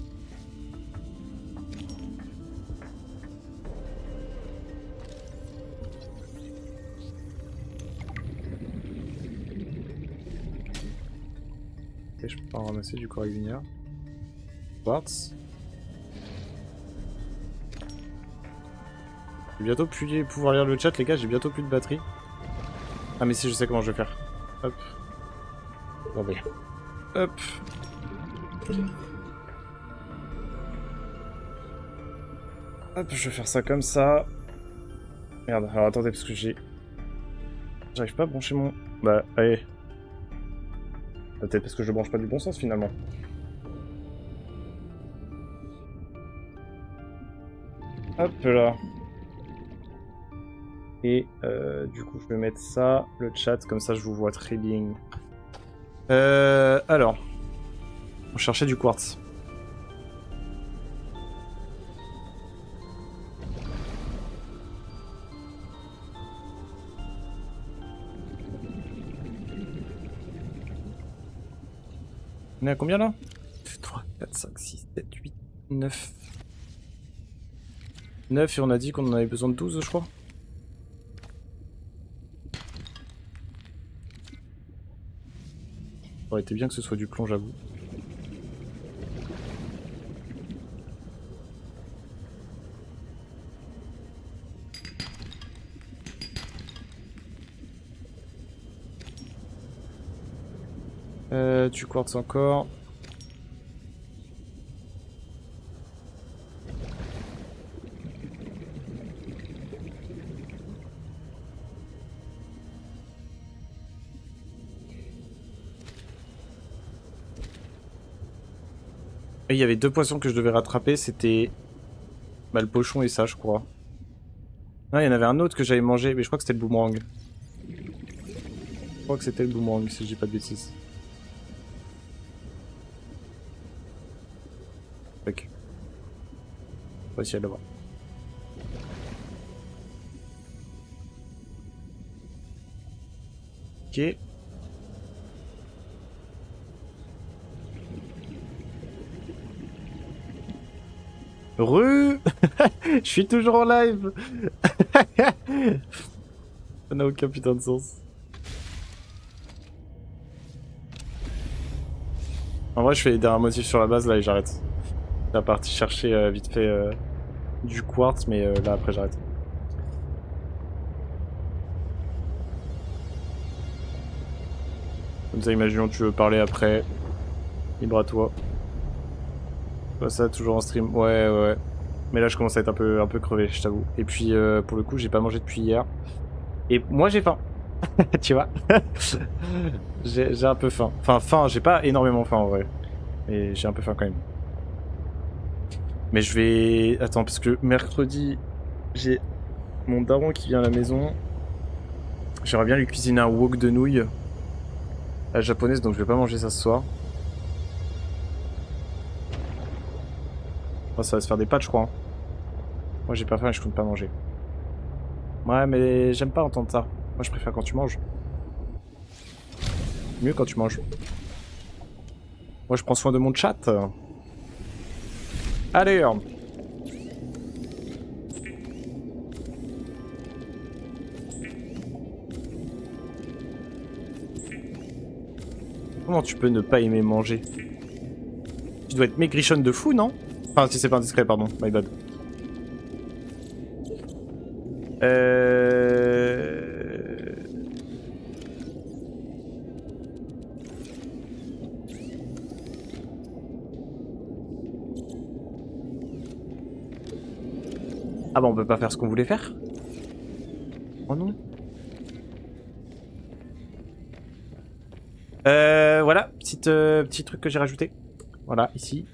Ok, je peux pas en ramasser du corail lunaire. Quartz. J'ai bientôt plus pouvoir lire le chat les gars, j'ai bientôt plus de batterie. Ah mais si, je sais comment je vais faire. Hop. Bon ben. Hop. Hop, je vais faire ça comme ça. Merde, alors attendez parce que j'arrive pas à brancher mon... Bah allez. Peut-être parce que je branche pas du bon sens finalement. Hop là. Et du coup je vais mettre ça, le chat, comme ça je vous vois très bien. Alors. On cherchait du quartz. On est à combien là? 3, 4, 5, 6, 7, 8, 9. 9 et on a dit qu'on en avait besoin de 12 je crois. Ça aurait été bien que ce soit du plomb j'avoue. Du quartz encore. Et il y avait 2 poissons que je devais rattraper, c'était bah, le pochon et ça je crois. Non, il y en avait un autre que j'avais mangé, mais je crois que c'était le boomerang. Je crois que c'était le boomerang si je dis pas de bêtises. On va essayer de l'avoir. Ok. Re Je suis toujours en live. Ça n'a aucun putain de sens. En vrai, je fais les derniers motifs sur la base là et j'arrête. Je suis parti chercher vite fait du quartz, mais là après j'arrête. Comme ça, imaginons que tu veux parler après. Libre à toi. Pas ça, toujours en stream. Ouais, ouais. Mais là, je commence à être un peu crevé, je t'avoue. Et puis, pour le coup, j'ai pas mangé depuis hier. Et moi, j'ai faim. Tu vois. J'ai un peu faim. Enfin, faim, j'ai pas énormément faim en vrai. Mais j'ai un peu faim quand même. Mais je vais... Attends, parce que mercredi, j'ai mon daron qui vient à la maison. J'aimerais bien lui cuisiner un wok de nouilles. À la japonaise, donc je vais pas manger ça ce soir. Oh, ça va se faire des pâtes, je crois. Hein. Moi, j'ai pas faim et je compte pas manger. Ouais, mais j'aime pas entendre ça. Moi, je préfère quand tu manges. Mieux quand tu manges. Moi, je prends soin de mon chat. Allez, comment tu peux ne pas aimer manger? Tu dois être maigrichonne de fou, non? Enfin, si c'est pas indiscret, pardon. My bad. Ah bah on peut pas faire ce qu'on voulait faire? Oh non. Voilà, petit truc que j'ai rajouté. Voilà, ici.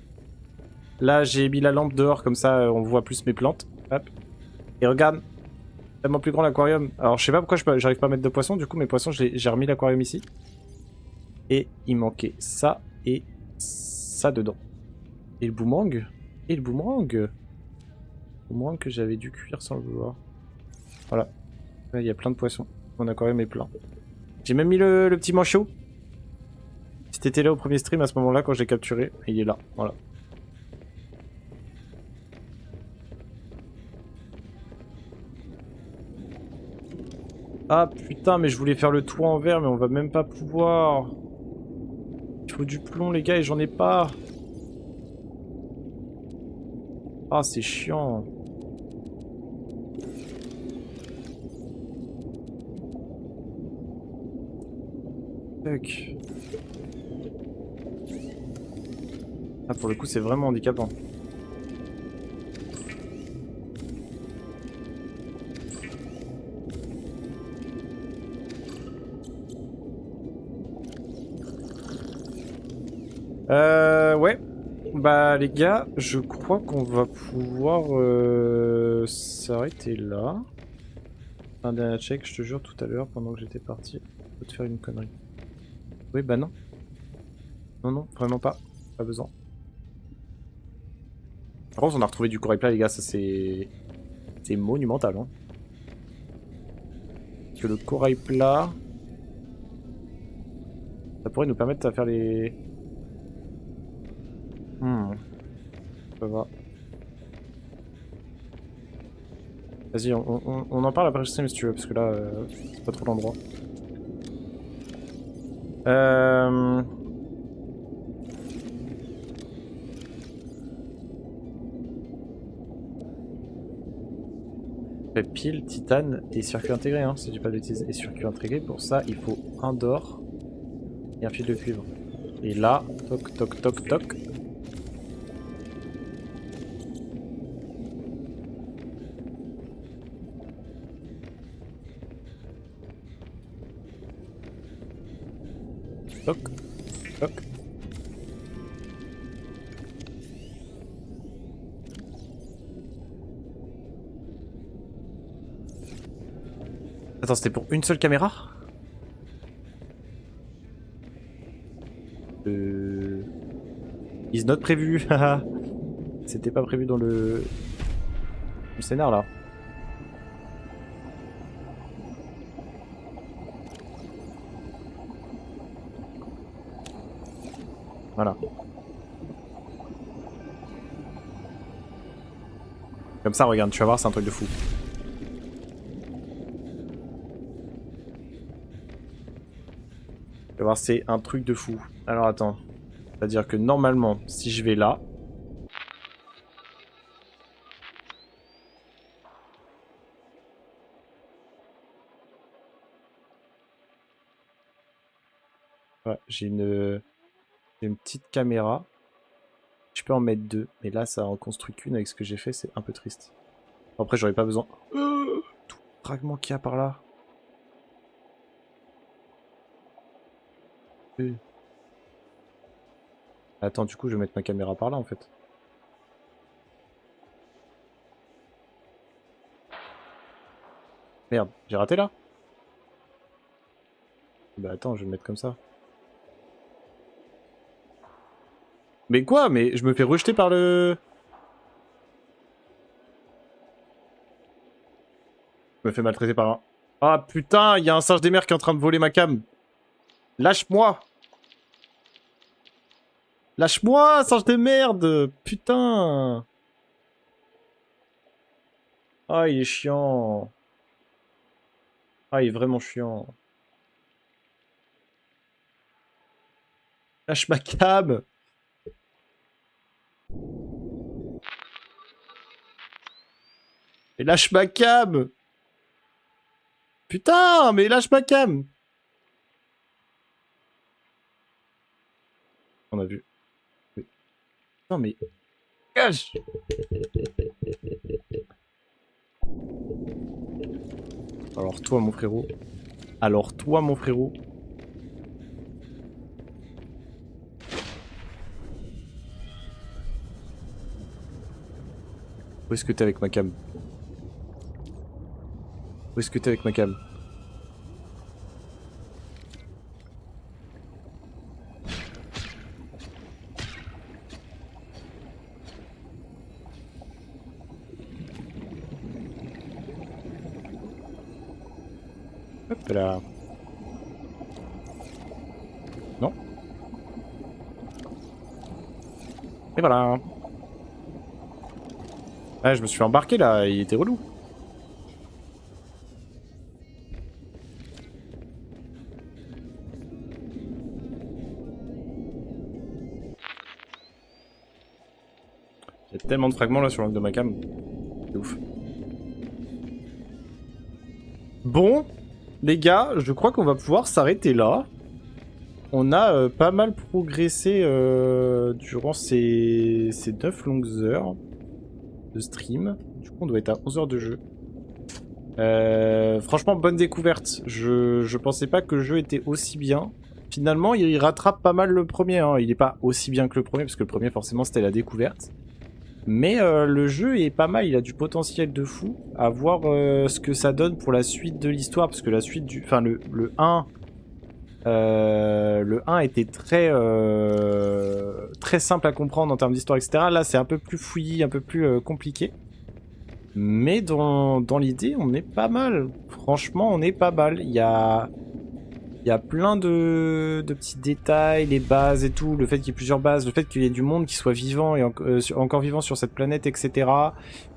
Là, j'ai mis la lampe dehors, comme ça, on voit plus mes plantes. Hop. Et regarde, tellement plus grand l'aquarium. Alors, je sais pas pourquoi j'arrive pas à mettre de poissons. Du coup, mes poissons, j'ai remis l'aquarium ici. Et il manquait ça et ça dedans. Et le boomerang. Et le boomerang. Le boomerang que j'avais dû cuire sans le vouloir. Voilà. Là, il y a plein de poissons. Mon aquarium est plein. J'ai même mis le petit manchot. Si t'étais là au premier stream, à ce moment-là, quand j'ai capturé, il est là. Voilà. Ah putain, mais je voulais faire le toit en verre, mais on va même pas pouvoir. Il faut du plomb, les gars, et j'en ai pas. Ah, c'est chiant. Fuck. Ah, pour le coup, c'est vraiment handicapant. Ouais. Bah les gars, je crois qu'on va pouvoir s'arrêter là. Un dernier check, je te jure, tout à l'heure, pendant que j'étais parti, je te faire une connerie. Oui, bah non. Non, non, vraiment pas. Pas besoin. Par contre, on a retrouvé du corail plat, les gars, ça c'est... C'est monumental, hein. Que le corail plat... Ça pourrait nous permettre de faire les... Ça va. Vas-y, on en parle après le stream si tu veux, parce que là, c'est pas trop l'endroit. Pile, titane et circuit intégré, hein, si je dis pas de bêtises. Et circuit intégré, pour ça, il faut un d'or et un fil de cuivre. Et là, toc, toc, toc, toc. Toc, toc. Attends, c'était pour une seule caméra? Is not prévu. C'était pas prévu dans le me s'énerve là. Voilà. Comme ça, regarde, tu vas voir, c'est un truc de fou. Tu vas voir, c'est un truc de fou. Alors attends. C'est-à-dire que normalement, si je vais là... Ouais, j'ai une petite caméra. Je peux en mettre 2, mais là ça en construit qu'une avec ce que j'ai fait, c'est un peu triste. Après j'aurais pas besoin. Tout le fragment qu'il y a par là. Attends, du coup je vais mettre ma caméra par là en fait. Merde, j'ai raté là? Bah attends, je vais me mettre comme ça. Mais quoi? Mais je me fais rejeter par le... Je me fais maltraiter par un... Ah putain, il y a un singe des mers qui est en train de voler ma cam. Lâche-moi! Lâche-moi, singe de merde! Putain! Ah, il est chiant. Ah, il est vraiment chiant. Lâche ma cam! Mais lâche ma cam! Putain, mais lâche ma cam! On a vu. Oui. Non mais... Gage! Alors toi mon frérot. Alors toi mon frérot. Où est-ce que t'es avec ma cam? Où est-ce que t'es avec ma cam? Hop là. Non. Et voilà. Ah, je me suis embarqué là, il était relou. Il y a tellement de fragments là sur l'angle de ma cam. C'est ouf. Bon, les gars, je crois qu'on va pouvoir s'arrêter là. On a pas mal progressé durant ces 9 longues heures de stream. Du coup, on doit être à 11 heures de jeu. Franchement, bonne découverte. Je pensais pas que le jeu était aussi bien. Finalement, il rattrape pas mal le premier. Hein. Il est pas aussi bien que le premier, parce que le premier, forcément, c'était la découverte. Mais le jeu est pas mal, il a du potentiel de fou. À voir ce que ça donne pour la suite de l'histoire, parce que la suite du... Enfin, le 1... le 1 était très simple à comprendre en termes d'histoire, etc. Là, c'est un peu plus fouillis, un peu plus compliqué. Mais dans l'idée, on est pas mal. Franchement, on est pas mal. Il y a plein de petits détails, les bases et tout, le fait qu'il y ait plusieurs bases, le fait qu'il y ait du monde qui soit vivant et encore vivant sur cette planète, etc.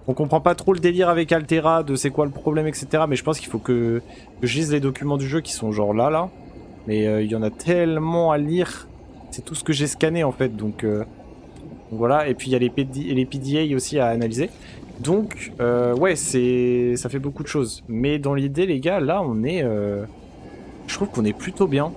On comprend pas trop le délire avec Altera, de c'est quoi le problème, etc. Mais je pense qu'il faut que je lise les documents du jeu qui sont genre là. Mais il y en a tellement à lire. C'est tout ce que j'ai scanné en fait, donc voilà. Et puis il y a les PDA aussi à analyser. Donc ouais, ça fait beaucoup de choses. Mais dans l'idée, les gars, là on est... je trouve qu'on est plutôt bien.